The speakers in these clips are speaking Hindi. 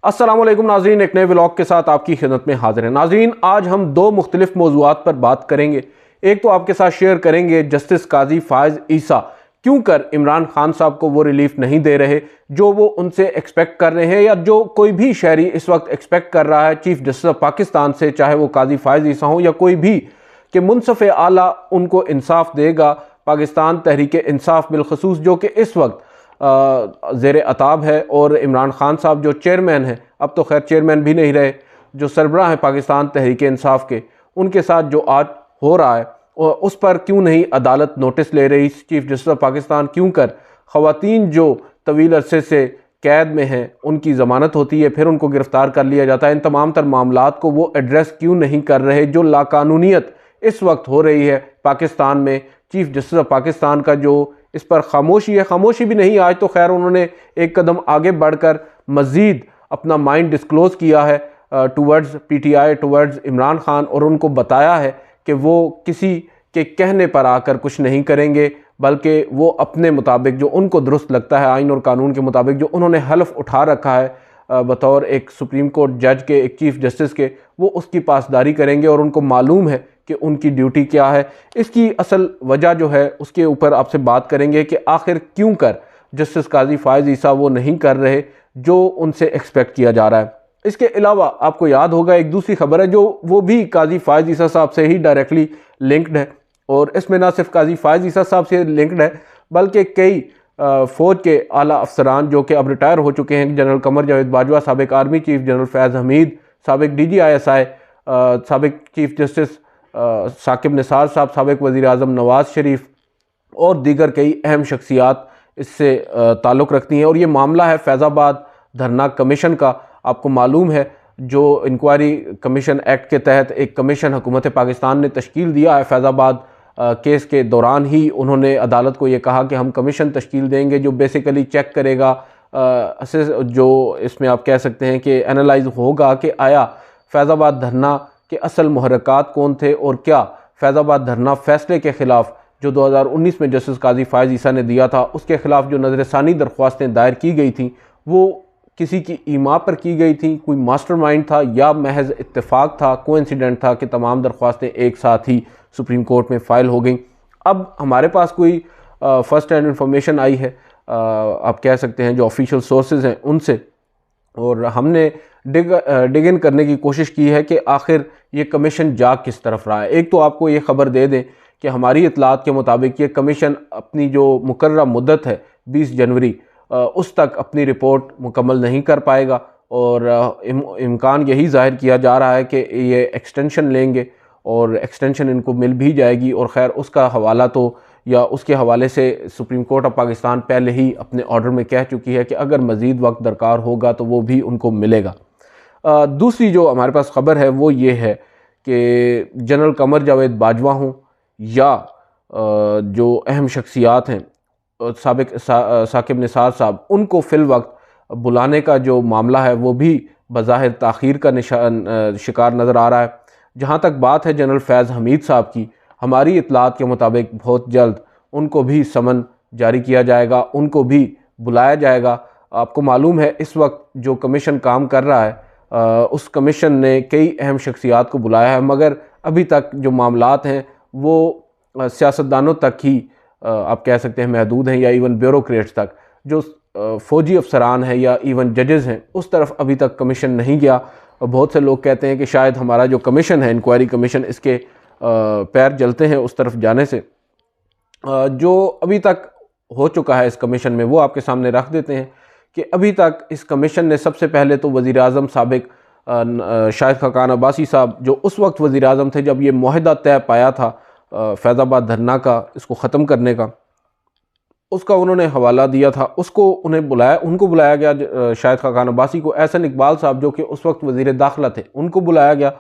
अस्सलामुअलैकुम नाज़रीन, एक नए व्लॉग के साथ आपकी खिदमत में हाजिर है। नाज़रीन, आज हम दो मुख्तलिफ मौज़ूआत पर बात करेंगे। एक तो आपके साथ शेयर करेंगे जस्टिस काजी फ़ायज़ ईसा क्यों कर इमरान खान साहब को वो रिलीफ नहीं दे रहे जो वो उनसे एक्सपेक्ट कर रहे हैं, या जो कोई भी शहरी इस वक्त एक्सपेक्ट कर रहा है चीफ जस्टिस ऑफ पाकिस्तान से, चाहे वो काजी फ़ायज़ ईसा हो या कोई भी, कि मुनसफ़ आला उनको इंसाफ देगा। पाकिस्तान तहरीक इंसाफ बिलखसूस, जो कि इस वक्त ज़ेर अताब है, और इमरान खान साहब जो चेयरमैन हैं, अब तो खैर चेयरमैन भी नहीं रहे, जो सरबराह हैं पाकिस्तान तहरीक इंसाफ के, उनके साथ जो आज हो रहा है उस पर क्यों नहीं अदालत नोटिस ले रही। चीफ जस्टिस ऑफ पाकिस्तान क्यों कर ख़वातीन जो तवील अरसे से कैद में हैं उनकी ज़मानत होती है, फिर उनको गिरफ़्तार कर लिया जाता है, इन तमाम तर मामलात को वो एड्रेस क्यों नहीं कर रहे। जो लाकानूनियत इस वक्त हो रही है पाकिस्तान में, चीफ जस्टिस ऑफ पाकिस्तान का जो इस पर खामोशी है, खामोशी भी नहीं, आज तो खैर उन्होंने एक कदम आगे बढ़कर मज़ीद अपना माइंड डिस्क्लोज़ किया है towards PTI, towards Imran Khan, और उनको बताया है कि वो किसी के कहने पर आकर कुछ नहीं करेंगे, बल्कि वो अपने मुताबिक जो उनको दुरुस्त लगता है आइन और कानून के मुताबिक, जो उन्होंने हल्फ उठा रखा है बतौर एक सुप्रीम कोर्ट जज के, एक चीफ जस्टिस के, वो उसकी पासदारी करेंगे। और उनको मालूम है कि उनकी ड्यूटी क्या है। इसकी असल वजह जो है उसके ऊपर आपसे बात करेंगे कि आखिर क्यों कर जस्टिस काजी फ़ायज़ ईसा वो नहीं कर रहे जो उनसे एक्सपेक्ट किया जा रहा है। इसके अलावा आपको याद होगा एक दूसरी खबर है जो वो भी काजी फ़ायज़ ईसा साहब से ही डायरेक्टली लिंक्ड है, और इसमें ना सिर्फ काजी फ़ायज़ ईसा साहब से लिंक्ड है बल्कि कई फ़ौज के आला अफसरान जो कि अब रिटायर हो चुके हैं, जनरल कमर जावेद बाजवा, साबिक army chief general Faiz Hamid, साबिक DGI साबिक चीफ जस्टिस साकिब निसार साहब, साबिक वज़ीर आज़म नवाज़ शरीफ और दीगर कई अहम शख्सियात इससे ताल्लुक़ रखती हैं। और ये मामला है फैज़ाबाद धरना कमीशन का। आपको मालूम है जो इंक्वायरी कमीशन एक्ट के तहत एक कमीशन हुकूमत पाकिस्तान ने तश्कील दिया है, फैज़ाबाद केस के दौरान ही उन्होंने अदालत को ये कहा कि हम कमीशन तश्कील देंगे जो बेसिकली चेक करेगा, जो इसमें आप कह सकते हैं कि एनालाइज होगा कि आया फैज़ाबाद धरना के असल मुहर्रिकात कौन थे, और क्या फैज़ाबाद धरना फैसले के ख़िलाफ़ जो 2019 में जस्टिस काजी फ़ायज़ ईसा ने दिया था, उसके ख़िलाफ़ जो नज़रसानी दरख्वास्तें दायर की गई थी वो किसी की ईमा पर की गई थी, कोई मास्टरमाइंड था, या महज इत्तेफाक था, कोइंसिडेंट था कि तमाम दरख्वास्तें एक साथ ही सुप्रीम कोर्ट में फ़ाइल हो गई। अब हमारे पास कोई फ़र्स्ट हैंड इंफॉर्मेशन आई है, आप कह सकते हैं जो ऑफिशियल सोर्सेज हैं उनसे, और हमने डिग इन करने की कोशिश की है कि आखिर ये कमीशन जा किस तरफ रहा है। एक तो आपको ये ख़बर दे दें कि हमारी इतलात के मुताबिक ये कमीशन अपनी जो मुकर्रर मुद्दत है 20 जनवरी उस तक अपनी रिपोर्ट मुकम्मल नहीं कर पाएगा, और इम्कान यही ज़ाहिर किया जा रहा है कि ये एक्सटेंशन लेंगे, और एक्सटेंशन इनको मिल भी जाएगी। और ख़ैर उसका हवाला तो, या उसके हवाले से सुप्रीम कोर्ट ऑफ पाकिस्तान पहले ही अपने ऑर्डर में कह चुकी है कि अगर मज़ीद वक्त दरकार होगा तो वो भी उनको मिलेगा। दूसरी जो हमारे पास ख़बर है वो ये है कि जनरल कमर जावेद बाजवा हों या जो अहम शख्सियात हैं साबिक साकिब निसार साहब, उनको फ़िल वक्त बुलाने का जो मामला है वो भी बज़ाहिर ताख़ीर का शिकार नज़र आ रहा है। जहाँ तक बात है जनरल फैज़ हमीद साहब की, हमारी इतलात के मुताबिक बहुत जल्द उनको भी समन जारी किया जाएगा, उनको भी बुलाया जाएगा। आपको मालूम है इस वक्त जो कमीशन काम कर रहा है उस कमीशन ने कई अहम शख्सियात को बुलाया है, मगर अभी तक जो मामलात हैं वो सियासतदानों तक ही आप कह सकते हैं महदूद हैं, या इवन ब्यूरोक्रेट्स तक, जो फ़ौजी अफसरान हैं या इवन जजेस हैं, उस तरफ अभी तक कमीशन नहीं गया। बहुत से लोग कहते हैं कि शायद हमारा जो कमीशन है, इंक्वायरी कमीशन, इसके पैर जलते हैं उस तरफ जाने से। जो अभी तक हो चुका है इस कमीशन में वो आपके सामने रख देते हैं कि अभी तक इस कमीशन ने सबसे पहले तो वज़ीर आज़म साबिक शाहिद खाकान अब्बासी साहब, जो उस वक्त वज़ीर आज़म थे जब ये मुआहदा तय पाया था फैज़ाबाद धरना का, इसको ख़त्म करने का, उसका उन्होंने हवाला दिया था, उसको उनको बुलाया गया, शाहिद खाकान अब्बासी को, एहसन इकबाल साहब जो कि उस वक्त वज़ीर दाखिला थे उनको बुलाया गया,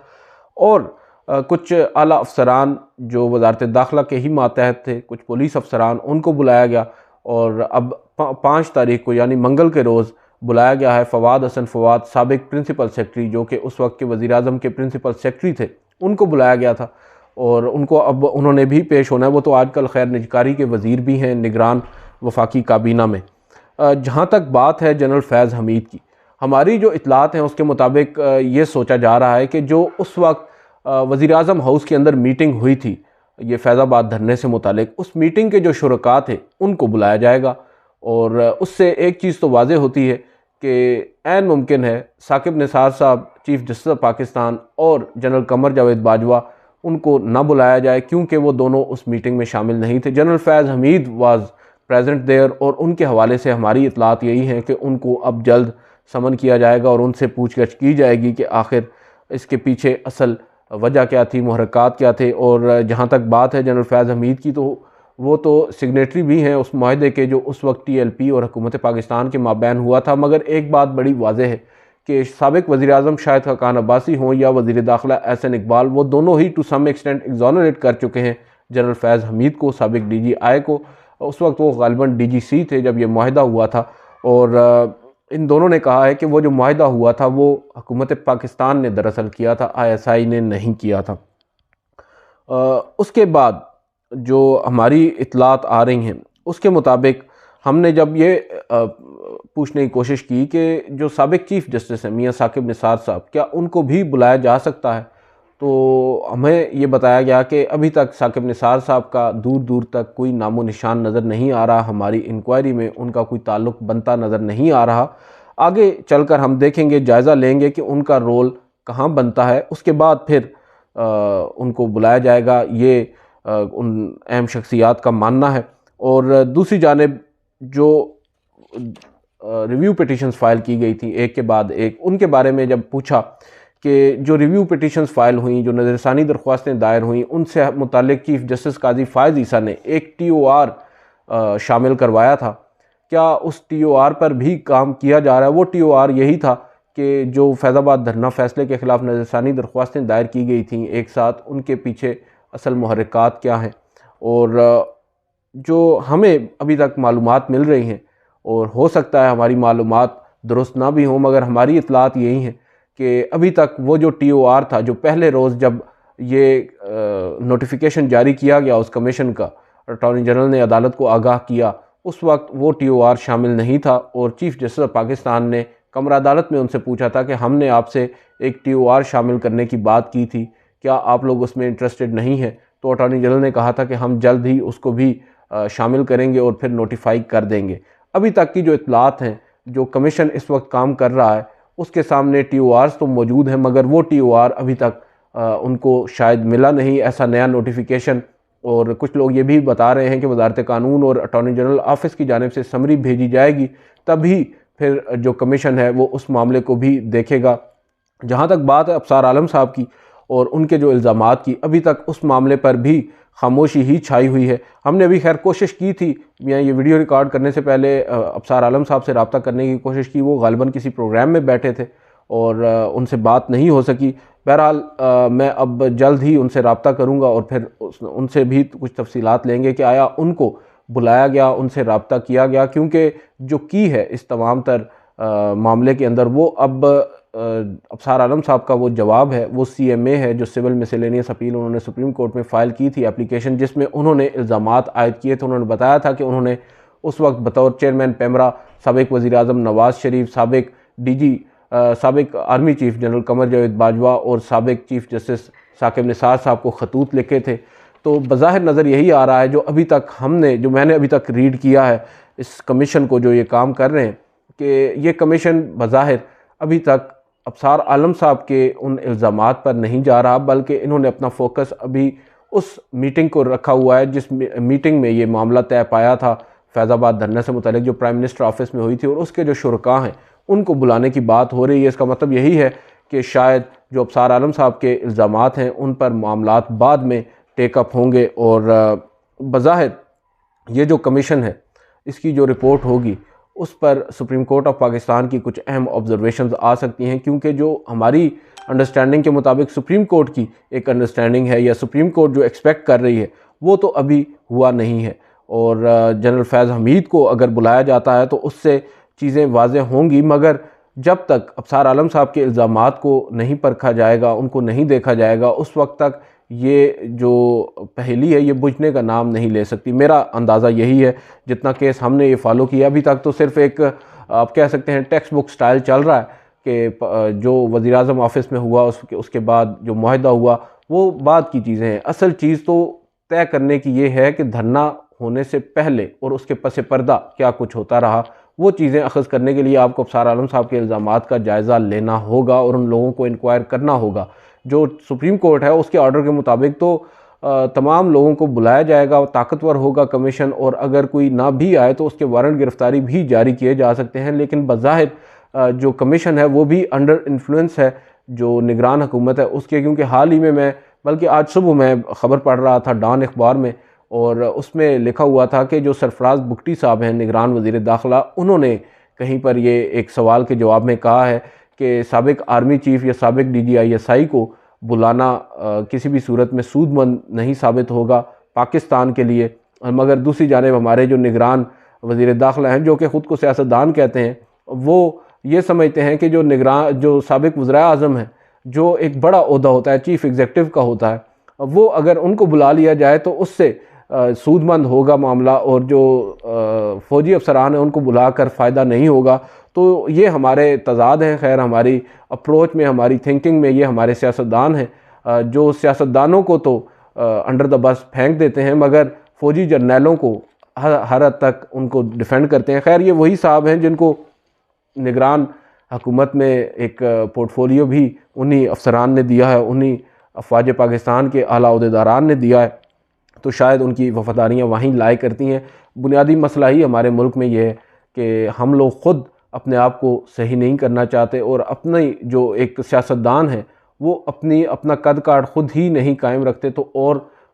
और कुछ आला अफसरान जो वज़ारत दाखिला के ही मातहत थे, कुछ पुलिस अफसरान, उनको बुलाया गया। और अब 5 तारीख को यानी मंगल के रोज़ बुलाया गया है फवाद हसन फवाद, साबिक प्रिंसिपल सेक्रेटरी, जो कि उस वक्त के वज़ीर आज़म के प्रिंसिपल सेक्रेटरी थे, उनको बुलाया गया था, और उनको अब उन्होंने भी पेश होना है। वो तो आजकल खैर निजकारी के वज़ीर भी हैं निगरान वफाकी काबीना में। जहाँ तक बात है जनरल फैज़ हमीद की, हमारी जो इतलात हैं उसके मुताबिक ये सोचा जा रहा है कि जो उस वक्त वज़ीर आज़म हाउस के अंदर मीटिंग हुई थी ये फैज़ाबाद धरने से मुतालिक, उस मीटिंग के जो शुरका थे उनको बुलाया जाएगा। और उससे एक चीज़ तो वाज़ेह होती है कि ऐन मुमकिन है साकिब निसार साहब चीफ़ जस्टिस ऑफ पाकिस्तान और जनरल कमर जावेद बाजवा उनको ना बुलाया जाए, क्योंकि वो दोनों उस मीटिंग में शामिल नहीं थे। General Faiz Hameed was present there और उनके हवाले से हमारी इतलात यही हैं कि उनको अब जल्द समन किया जाएगा और उनसे पूछगछ की जाएगी कि आखिर इसके पीछे असल वजह क्या थी, मुहर्रकात क्या थे। और जहाँ तक बात है जनरल फैज़ हमीद की, तो वो तो सिग्नेटरी भी हैं उस माहदे के जो उस वक्त TLP और हुकूमत पाकिस्तान के माबैन हुआ था। मगर एक बात बड़ी वाज़ेह है कि साबिक वज़ीर आज़म शाहिद खाकान अब्बासी हों या वज़ीर दाखिला एहसन इकबाल, वो दोनों ही टू सम एक्सटेंट एग्जोनरेट कर चुके हैं जनरल फैज़ हमीद को, साबिक DGI को। उस वक्त वो गालिबन DGC थे जब ये माहदा हुआ था। और इन दोनों ने कहा है कि वो जो माहदा हुआ था वो हुकूमत पाकिस्तान ने दरअसल किया था, ISI ने नहीं किया था। उसके बाद जो हमारी इतलात आ रही हैं उसके मुताबिक हमने जब ये पूछने की कोशिश की कि जो साबिक चीफ़ जस्टिस हैं मियाँ साकिब निसार साहब, क्या उनको भी बुलाया जा सकता है, तो हमें ये बताया गया कि अभी तक साकिब निसार साहब का दूर दूर तक कोई नामो निशान नज़र नहीं आ रहा। हमारी इंक्वायरी में उनका कोई ताल्लुक़ बनता नज़र नहीं आ रहा। आगे चलकर हम देखेंगे, जायज़ा लेंगे कि उनका रोल कहाँ बनता है, उसके बाद फिर उनको बुलाया जाएगा, ये उन अहम शख्सियात का मानना है। और दूसरी जानिब जो रिव्यू पिटिशंस फ़ाइल की गई थी एक के बाद एक, उनके बारे में जब पूछा कि जो रिव्यू पिटिशंस फ़ाइल हुई, जो नज़रसानी दरख्वास्तें दायर हुई, उनसे मुतालिक चीफ़ जस्टिस काजी फ़ायज़ ईसा ने एक TOR शामिल करवाया था। क्या उस TOR पर भी काम किया जा रहा है? वो TOR यही था कि जो फैज़ाबाद धरना फ़ैसले के ख़िलाफ़ नज़रसानी दरख्वास्तें दायर की गई थीं एक साथ, उनके पीछे असल मुहर्रिकात क्या हैं। और जो हमें अभी तक मालूमात मिल रही हैं, और हो सकता है हमारी मालूमात दुरुस्त ना भी हों, मगर हमारी इतलात यही हैं कि अभी तक वो जो TOR था, जो पहले रोज़ जब ये नोटिफिकेशन जारी किया गया उस कमीशन का, अटॉर्नी जनरल ने अदालत को आगाह किया, उस वक्त वो TOR शामिल नहीं था। और चीफ़ जस्टिस ऑफ पाकिस्तान ने कमरा अदालत में उनसे पूछा था कि हमने आपसे एक TOR शामिल करने की बात की थी, क्या आप लोग उसमें इंटरेस्टेड नहीं हैं? तो अटॉर्नी जनरल ने कहा था कि हम जल्द ही उसको भी शामिल करेंगे और फिर नोटिफाई कर देंगे। अभी तक की जो इतलात हैं, जो कमीशन इस वक्त काम कर रहा है, उसके सामने TORs तो मौजूद हैं, मगर वो TOR अभी तक उनको शायद मिला नहीं, ऐसा नया नोटिफिकेशन। और कुछ लोग ये भी बता रहे हैं कि वज़ारत कानून और अटॉर्नी जनरल ऑफिस की जानिब से समरी भेजी जाएगी, तभी फिर जो कमीशन है वो उस मामले को भी देखेगा। जहाँ तक बात है अफसार आलम साहब की और उनके जो इल्ज़ामात की, अभी तक उस मामले पर भी खामोशी ही छाई हुई है। हमने अभी खैर कोशिश की थी, मैं ये वीडियो रिकॉर्ड करने से पहले अफसार आलम साहब से रब्ता करने की कोशिश की, वो गालिबन किसी प्रोग्राम में बैठे थे और उनसे बात नहीं हो सकी। बहरहाल मैं अब जल्द ही उनसे रब्ता करूँगा और फिर उनसे भी कुछ तफसीलात लेंगे कि आया उनको बुलाया गया, उनसे रब्ता किया गया, क्योंकि जो की है इस तमाम तर मामले के अंदर, वो अब अफसार आलम साहब का वो जवाब है, वो CMA है, जो सिविल मिसलेनियस अपील उन्होंने सुप्रीम कोर्ट में फ़ाइल की थी एप्लीकेशन, जिसमें उन्होंने इल्ज़ामात आयद किए थे। उन्होंने बताया था कि उन्होंने उस वक्त बतौर चेयरमैन पैमरा साबिक वज़ीर आज़म नवाज़ शरीफ, साबिक DG साबिक army chief general Qamar Javed Bajwa और साबिक चीफ़ जस्टिस साकिब निसार साहब को ख़तूत लिखे थे। तो बज़ाहिर नज़र यही आ रहा है, जो अभी तक मैंने अभी तक रीड किया है इस कमीशन को, जो ये काम कर रहे हैं, कि ये कमीशन बज़ाहिर अभी तक अफसार आलम साहब के उन इल्ज़ामात पर नहीं जा रहा, बल्कि इन्होंने अपना फोकस अभी उस मीटिंग को रखा हुआ है जिस मीटिंग में ये मामला तय पाया था फैज़ाबाद धरने से मुतालिक, जो प्राइम मिनिस्टर ऑफिस में हुई थी, और उसके जो शुरका हैं उनको बुलाने की बात हो रही है। इसका मतलब यही है कि शायद जो अफसार आलम साहब के इल्ज़ामात हैं उन पर मामलात बाद में टेकअप होंगे। और बज़ाहिर ये जो कमीशन है, इसकी जो रिपोर्ट होगी उस पर सुप्रीम कोर्ट ऑफ पाकिस्तान की कुछ अहम ऑब्जर्वेशंस आ सकती हैं, क्योंकि जो हमारी अंडरस्टैंडिंग के मुताबिक सुप्रीम कोर्ट की एक अंडरस्टैंडिंग है, या सुप्रीम कोर्ट जो एक्सपेक्ट कर रही है, वो तो अभी हुआ नहीं है। और जनरल फैज़ हमीद को अगर बुलाया जाता है तो उससे चीज़ें वाज़ेह होंगी, मगर जब तक अफसार आलम साहब के इल्ज़ामात को नहीं परखा जाएगा, उनको नहीं देखा जाएगा, उस वक्त तक ये जो पहेली है ये बुझने का नाम नहीं ले सकती। मेरा अंदाज़ा यही है, जितना केस हमने ये फॉलो किया अभी तक तो सिर्फ एक आप कह सकते हैं टेक्स्ट बुक स्टाइल चल रहा है कि जो वज़ीर आज़म ऑफिस में हुआ उसके बाद जो मुआहदा हुआ वो बाद की चीज़ें हैं। असल चीज़ तो तय करने की ये है कि धरना होने से पहले और उसके पस पर्दा क्या कुछ होता रहा, वो चीज़ें अखज़ करने के लिए आपको अफसार आलम साहब के इल्ज़ामात का जायज़ा लेना होगा और उन लोगों को इंक्वायर करना होगा। जो सुप्रीम कोर्ट है उसके ऑर्डर के मुताबिक तो तमाम लोगों को बुलाया जाएगा, ताकतवर होगा कमीशन, और अगर कोई ना भी आए तो उसके वारंट गिरफ्तारी भी जारी किए जा सकते हैं। लेकिन बज़ाहिर जो कमीशन है वो भी अंडर इन्फ्लुएंस है जो निगरान हुकूमत है उसके, क्योंकि हाल ही में मैं बल्कि आज सुबह मैं ख़बर पढ़ रहा था डॉन अखबार में, और उसमें लिखा हुआ था कि जो सरफराज बुगटी साहब हैं निगरान वज़ीर दाखिला, उन्होंने कहीं पर ये एक सवाल के जवाब में कहा है कि साबिक आर्मी चीफ़ या साबिक DGI को बुलाना किसी भी सूरत में सूदमंद नहीं साबित होगा पाकिस्तान के लिए। मगर दूसरी जानिब हमारे जो निगरान वज़ीर दाखिला हैं जो कि ख़ुद को सियासतदान कहते हैं, वो ये समझते हैं कि जो साबिक वज़ीर आज़म हैं, जो एक बड़ा ओहदा होता है, चीफ़ एग्जीक्यूटिव का होता है, वो अगर उनको बुला लिया जाए तो उससे सूदमंद होगा मामला, और जो फ़ौजी अफसरान हैं उनको बुलाकर फ़ायदा नहीं होगा। तो ये हमारे तज़ाद हैं। खैर, हमारी अप्रोच में, हमारी थिंकिंग में ये हमारे सियासतदान हैं जो सियासतदानों को तो अंडर द बस फेंक देते हैं, मगर फ़ौजी जर्नैलों को हर हद तक उनको डिफेंड करते हैं। खैर, ये वही साहब हैं जिनको निगरान हुकूमत में एक पोर्टफोलियो भी उन्हीं अफसरान ने दिया है, उन्हीं अफवाज पाकिस्तान के आला ओहदेदारान ने दिया है, तो शायद उनकी वफ़ादारियाँ वहीं लाई करती हैं। बुनियादी मसला ही हमारे मुल्क में ये है कि हम लोग ख़ुद अपने आप को सही नहीं करना चाहते, और अपनी जो एक सियासतदान है वो अपना कद काठ ख़ुद ही नहीं कायम रखते, तो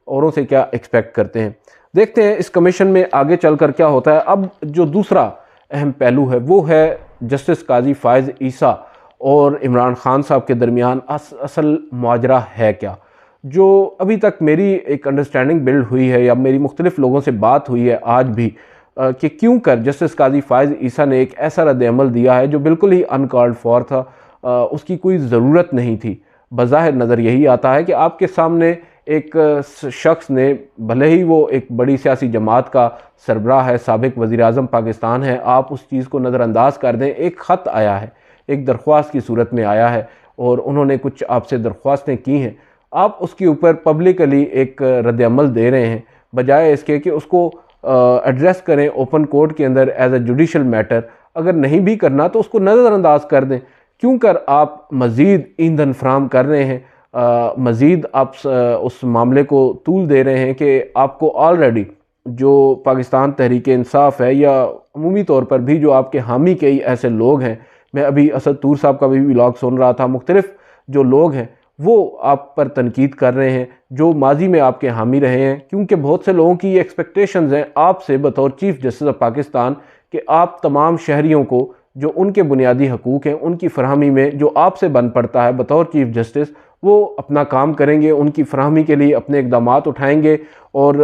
औरों से क्या एक्सपेक्ट करते हैं। देखते हैं इस कमीशन में आगे चल कर क्या होता है। अब जो दूसरा अहम पहलू है वो है जस्टिस काजी फ़ाइज़ ईसा और इमरान खान साहब के दरमियान असल माजरा है क्या। जो अभी तक मेरी एक अंडरस्टैंडिंग बिल्ड हुई है या मेरी मुख्तलिफ़ लोगों से बात हुई है आज भी, कि क्यों कर जस्टिस काजी फ़ाइज़ ईसा ने एक ऐसा रद्द-ए-अमल दिया है जो बिल्कुल ही अनकॉल्ड फॉर था, उसकी कोई ज़रूरत नहीं थी। बज़ाहिर नज़र यही आता है कि आपके सामने एक शख्स ने, भले ही वो एक बड़ी सियासी जमात का सरबराह है, साबिक वज़ीर आज़म पाकिस्तान है, आप उस चीज़ को नज़रअंदाज कर दें। एक ख़त आया है, एक दरख्वास्त की सूरत में आया है, और उन्होंने कुछ आपसे दरख्वास्तें की हैं, आप उसके ऊपर पब्लिकली एक रद्द-ए-अमल दे रहे हैं, बजाय इसके कि उसको एड्रेस करें ओपन कोर्ट के अंदर एज ए जुडिशल मैटर। अगर नहीं भी करना तो उसको नज़रअंदाज कर दें। क्यों कर आप मज़ीद ईंधन फराम कर रहे हैं, मज़ीद आप उस मामले को तूल दे रहे हैं कि आपको ऑलरेडी जो पाकिस्तान तहरीक इंसाफ है या अमूमी तौर पर भी जो आपके हामी कई ऐसे लोग हैं, मैं अभी असद तूर साहब का भी व्लॉग सुन रहा था, मुख्तलिफ जो लोग हैं वो आप पर तनकीद कर रहे हैं जो माजी में आपके हामी रहे हैं, क्योंकि बहुत से लोगों की एक्सपेक्टेशंस हैं आपसे बतौर चीफ़ जस्टिस ऑफ पाकिस्तान कि आप तमाम शहरियों को जो उनके बुनियादी हकूक़ हैं उनकी फ़राहमी में जो आपसे बन पड़ता है बतौर चीफ़ जस्टिस, वो अपना काम करेंगे, उनकी फ़राहमी के लिए अपने इक़दामात उठाएंगे, और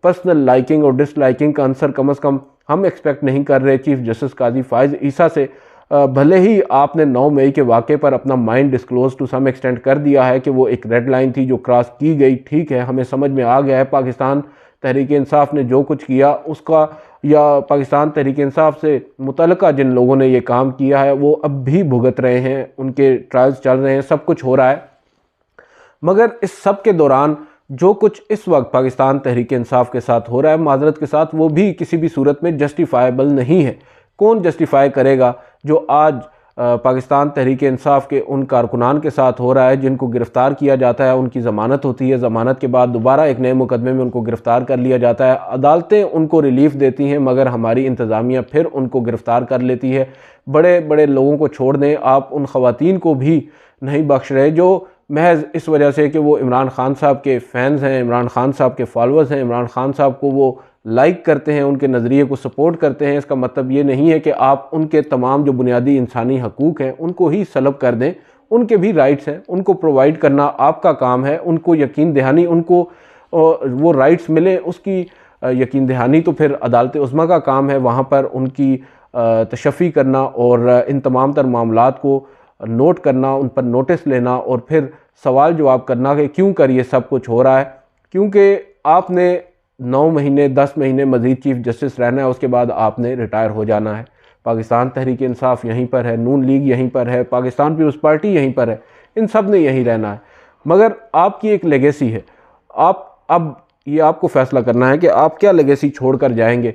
पर्सनल लाइकिंग और डिसलाइकिंग का आंसर कम अज़ कम हम एक्सपेक्ट नहीं कर रहे चीफ़ जस्टिस काजी फ़ाइज़ ईसा से। भले ही आपने 9 मई के वाक़े पर अपना mind disclose to some extent कर दिया है कि वो एक रेड लाइन थी जो क्रॉस की गई, ठीक है, हमें समझ में आ गया है पाकिस्तान तहरीक इंसाफ ने जो कुछ किया उसका, या पाकिस्तान तहरीक इंसाफ से मुतल्लिका जिन लोगों ने ये काम किया है वो अब भी भुगत रहे हैं, उनके ट्रायल्स चल रहे हैं, सब कुछ हो रहा है। मगर इस सब के दौरान जो कुछ इस वक्त पाकिस्तान तहरीक इंसाफ के साथ हो रहा है, माजरत के साथ, वो भी किसी भी सूरत में जस्टिफाइबल नहीं है। कौन जस्टिफाई करेगा जो आज पाकिस्तान तहरीक इंसाफ के उन कारकुनान के साथ हो रहा है जिनको गिरफ़्तार किया जाता है, उनकी ज़मानत होती है, ज़मानत के बाद दोबारा एक नए मुकदमे में उनको गिरफ़्तार कर लिया जाता है, अदालतें उनको रिलीफ़ देती हैं, मगर हमारी इंतज़ामिया फिर उनको गिरफ़्तार कर लेती है। बड़े बड़े लोगों को छोड़ दें, आप उन ख़वातीन को भी नहीं बख्श रहे जो महज इस वजह से कि वो इमरान खान साहब के फ़ैन्स हैं, इमरान खान साहब के फॉलोअर्स हैं, इमरान खान साहब को वो लाइक करते हैं, उनके नज़रिए को सपोर्ट करते हैं। इसका मतलब ये नहीं है कि आप उनके तमाम जो बुनियादी इंसानी हकूक़ हैं उनको ही सलब कर दें। उनके भी राइट्स हैं, उनको प्रोवाइड करना आपका काम है, उनको यकीन दहानी, उनको वो राइट्स मिले उसकी यकीन दहानी तो फिर अदालत उज़्मा का काम है, वहाँ पर उनकी तशफ़ी करना और इन तमाम तर मामलात को नोट करना, उन पर नोटिस लेना और फिर सवाल जवाब करना कि क्यों कर ये सब कुछ हो रहा है। क्योंकि आपने 9 महीने 10 महीने मज़ीद चीफ़ जस्टिस रहना है, उसके बाद आपने रिटायर हो जाना है। पाकिस्तान तहरीक इंसाफ यहीं पर है, नून लीग यहीं पर है, पाकिस्तान पीपल्स पार्टी यहीं पर है, इन सब ने यहीं रहना है। मगर आपकी एक लेगेसी है, आप अब ये आपको फैसला करना है कि आप क्या लेगेसी छोड़ कर जाएंगे।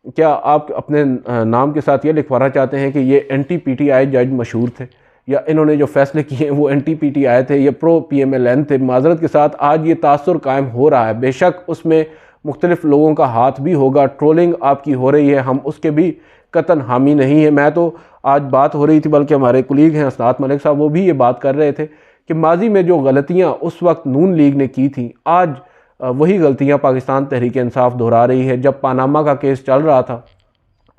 क्या आप अपने नाम के साथ ये लिखवाना चाहते हैं कि ये एंटी पीटीआई जज मशहूर थे, या इन्होंने जो फैसले किए वो एंटी पीटीआई थे, ये प्रो PMLN थे। माजरत के साथ आज ये तासुर कायम हो रहा है, बेशक उसमें मुख्तलिफ लोगों का हाथ भी होगा, ट्रोलिंग आपकी हो रही है, हम उसके भी कतन हामी नहीं है। मैं तो आज बात हो रही थी, बल्कि हमारे कुलीग हैं असनात मलिक साहब, वो भी ये बात कर रहे थे कि माजी में जो गलतियाँ उस वक्त नून लीग ने की थी, आज वही गलतियाँ पाकिस्तान तहरीक इंसाफ दोहरा रही है। जब पानामा का केस चल रहा था,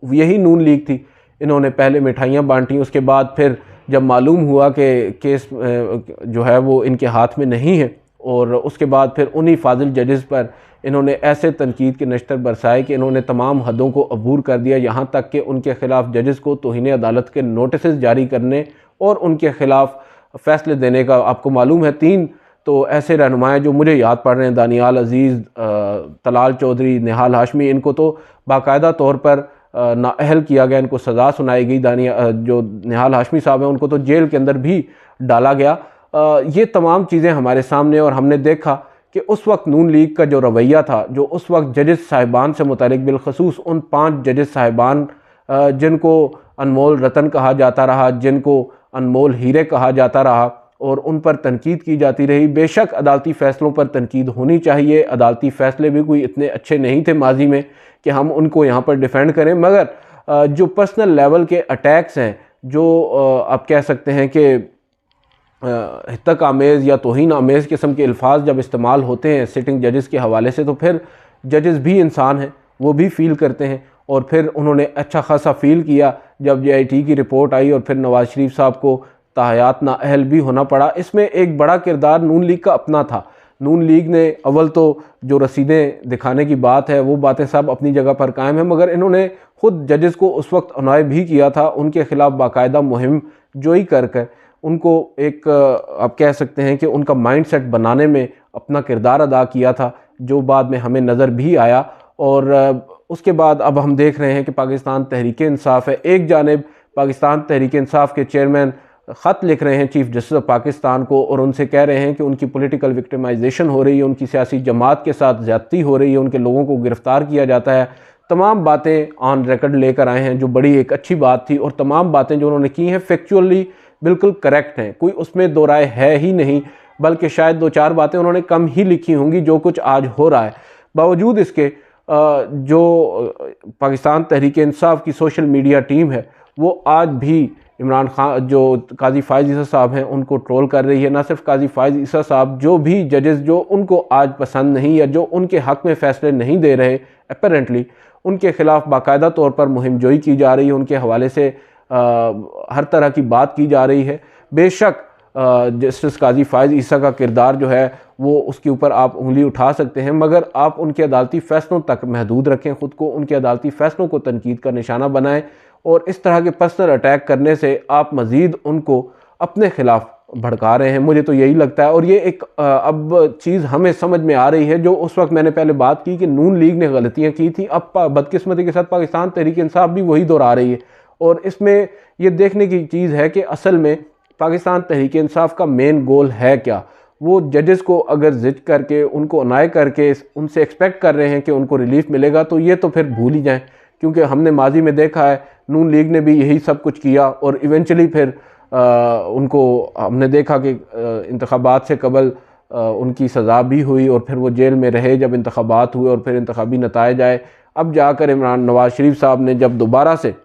यही नून लीग थी, इन्होंने पहले मिठाइयाँ बांटी, उसके बाद फिर जब मालूम हुआ कि केस जो है वो इनके हाथ में नहीं है, और उसके बाद फिर उन्हीं फाजिल जजेस पर इन्होंने ऐसे तनकीद के नश्तर बरसाए कि इन्होंने तमाम हदों को अबूर कर दिया, यहाँ तक कि उनके ख़िलाफ़ जजेस को तौहीन अदालत के नोटिस जारी करने और उनके ख़िलाफ़ फ़ैसले देने का, आपको मालूम है 3 तो ऐसे रहनुमाएँ जो मुझे याद पड़ रहे हैं, दानियाल अजीज़, तलाल चौधरी, निहाल हाशमी, इनको तो बाकायदा तौर पर नाअहल किया गया, इनको सज़ा सुनाई गई। जो निहाल हाशमी साहब हैं उनको तो जेल के अंदर भी डाला गया। ये तमाम चीज़ें हमारे सामने, और हमने देखा कि उस वक्त नून लीग का जो रवैया था, जो उस वक्त जजेस साहिबान से मुतालिक, बिलखसूस उन 5 जजेस साहिबान जिनको अनमोल रतन कहा जाता रहा, जिनको अनमोल हीरे कहा जाता रहा, और उन पर तनकीद की जाती रही। बेशक अदालती फ़ैसलों पर तनकीद होनी चाहिए, अदालती फ़ैसले भी कोई इतने अच्छे नहीं थे माजी में कि हम उनको यहाँ पर डिफेंड करें, मगर जो पर्सनल लेवल के अटैक्स हैं, जो आप कह सकते हैं कि हितक आमेज़ या तौहीन आमेज़ किस्म के अल्फाज जब इस्तेमाल होते हैं सिटिंग जजेस के हवाले से, तो फिर जजेस भी इंसान हैं, वो भी फ़ील करते हैं। और फिर उन्होंने अच्छा खासा फ़ील किया जब JIT की रिपोर्ट आई, और फिर नवाज़ शरीफ साहब को ताहयात नाअहल भी होना पड़ा। इसमें एक बड़ा किरदार नून लीग का अपना था। नून लीग ने अव्वल तो जो रसीदें दिखाने की बात है, वो बातें सब अपनी जगह पर कायम है, मगर इन्होंने ख़ुद जजेस को उस वक्त अनॉय भी किया था, उनके ख़िलाफ़ बाकायदा मुहिम जोई कर उनको एक, आप कह सकते हैं कि उनका माइंड सेट बनाने में अपना किरदार अदा किया था, जो बाद में हमें नज़र भी आया। और उसके बाद अब हम देख रहे हैं कि पाकिस्तान तहरीक इंसाफ है, एक जानिब पाकिस्तान तहरीक इंसाफ के चेयरमैन ख़त लिख रहे हैं चीफ़ जस्टिस ऑफ पाकिस्तान को, और उनसे कह रहे हैं कि उनकी पॉलिटिकल विक्टिमाइजेशन हो रही है, उनकी सियासी जमात के साथ ज़्यादती हो रही है, उनके लोगों को गिरफ़्तार किया जाता है। तमाम बातें ऑन रिकॉर्ड लेकर आए हैं, जो बड़ी एक अच्छी बात थी, और तमाम बातें जो उन्होंने की हैं फैक्चुअली बिल्कुल करेक्ट हैं, कोई उसमें दो राय है ही नहीं, बल्कि शायद 2-4 बातें उन्होंने कम ही लिखी होंगी जो कुछ आज हो रहा है। बावजूद इसके जो पाकिस्तान तहरीक इंसाफ की सोशल मीडिया टीम है, वो आज भी इमरान खान, जो काजी फ़ाइज़ ईसा साहब हैं, उनको ट्रोल कर रही है। ना सिर्फ काजी फ़ाइज़ ईसा साहब, जो भी जजेस जो उनको आज पसंद नहीं, या जो उनके हक़ में फ़ैसले नहीं दे रहे अपेरेंटली, उनके ख़िलाफ़ बाकायदा तौर पर मुहिम जोई की जा रही है, उनके हवाले से हर तरह की बात की जा रही है। बेशक जस्टिस काजी फ़ाइज़ ईसा का किरदार जो है वो उसके ऊपर आप उंगली उठा सकते हैं, मगर आप उनके अदालती फ़ैसलों तक महदूद रखें ख़ुद को, उनके अदालती फ़ैसलों को तनकीद का निशाना बनाएं, और इस तरह के पर्सनल अटैक करने से आप मज़ीद उनको अपने ख़िलाफ़ भड़का रहे हैं। मुझे तो यही लगता है, और ये एक अब चीज़ हमें समझ में आ रही है, जो उस वक्त मैंने पहले बात की कि नून लीग ने गलतियाँ की थी, अब बदकिस्मती के साथ पाकिस्तान तहरीक इंसाफ भी वही दोहरा रही है। और इसमें ये देखने की चीज़ है कि असल में पाकिस्तान तहरीक इंसाफ का मेन गोल है क्या। वो जजेस को अगर जिद करके, उनको अनाय करके उनसे एक्सपेक्ट कर रहे हैं कि उनको रिलीफ मिलेगा, तो ये तो फिर भूल ही जाएं, क्योंकि हमने माजी में देखा है नून लीग ने भी यही सब कुछ किया, और इवेंचुअली फिर उनको हमने देखा कि इंतखाबात से कबल उनकी सज़ा भी हुई, और फिर वो जेल में रहे जब इंतखाबात हुए, और फिर इंतखाबी नताइज आए। अब जाकर इमरान नवाज़ शरीफ साहब ने जब दोबारा से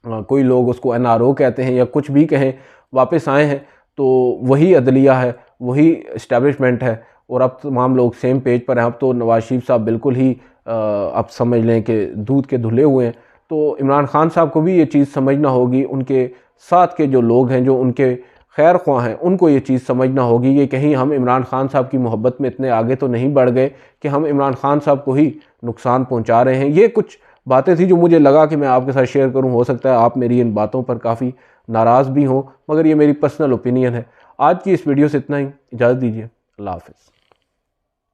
कोई लोग उसको NRO कहते हैं या कुछ भी कहें, वापस आए हैं, तो वही अदलिया है, वही इस्टेब्लिशमेंट है, और अब तमाम लोग सेम पेज पर हैं। अब तो नवाज़ शरीफ साहब बिल्कुल ही आप समझ लें कि दूध के धुले हुए हैं। तो इमरान खान साहब को भी ये चीज़ समझना होगी, उनके साथ के जो लोग हैं, जो उनके खैर ख्वाह हैं, उनको ये चीज़ समझना होगी कि कहीं हम इमरान खान साहब की मोहब्बत में इतने आगे तो नहीं बढ़ गए कि हम इमरान खान साहब को ही नुकसान पहुँचा रहे हैं। ये कुछ बातें थी जो मुझे लगा कि मैं आपके साथ शेयर करूं। हो सकता है आप मेरी इन बातों पर काफ़ी नाराज़ भी हों, मगर ये मेरी पर्सनल ओपिनियन है। आज की इस वीडियो से इतना ही, इजाज़त दीजिए, अल्लाह हाफ़िज़।